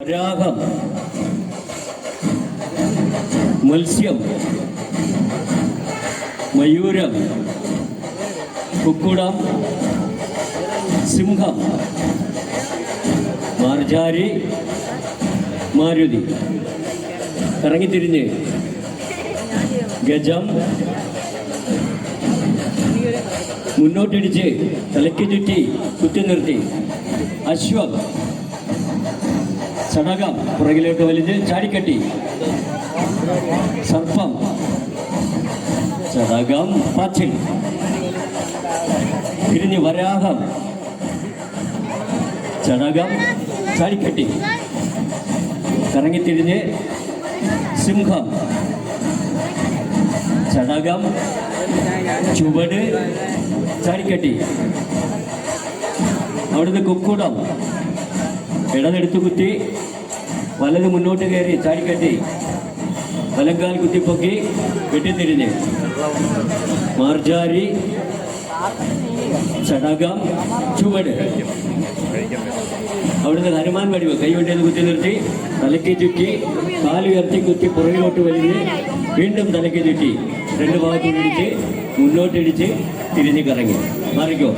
വരാഹം, മത്സ്യം, മയൂരം, കുക്കുടം, സിംഹം, മാർജാരി, മാരുതി. ഇറങ്ങിത്തിരിഞ്ഞ് ഗജം, മുന്നോട്ടിടിച്ച് തലയ്ക്ക് ചുറ്റി കുത്തി നിർത്തി അശ്വം, ചടകം പുറകിലേക്ക് വലിഞ്ഞ് ചാടിക്കട്ടി, സർപ്പം, ചടകം പാച്ചിൽ, തിരിഞ്ഞ് വരാഹം, ചടകം ചാടിക്കട്ടി, കറങ്ങിത്തിരിഞ്ഞ് സിംഹം, ചടകം ചുവട് ചാടിക്കട്ടി, അവിടുന്ന് കുക്കുടം ഇടതെടുത്ത് കുത്തി വലത് മുന്നോട്ട് കയറി ചാടിക്കട്ടി, വലങ്കാൽ കുത്തിപ്പൊക്കി വെട്ടിത്തിരിഞ്ഞ് മാർജാരി, ചടകം ചുവട്, അവിടുന്ന് ഹനുമാൻ വടിവ് കൈവെട്ടിയത് കുത്തി നിർത്തി തലയ്ക്ക് ചുറ്റി കാലുയർത്തി കുത്തി പുറകിലോട്ട് വലിഞ്ഞ് വീണ്ടും തലയ്ക്ക് ചുറ്റി രണ്ട് ഭാഗത്തും ഇടിച്ച് മുന്നോട്ടിടിച്ച് തിരിഞ്ഞ് കറങ്ങി മാറിക്കോ.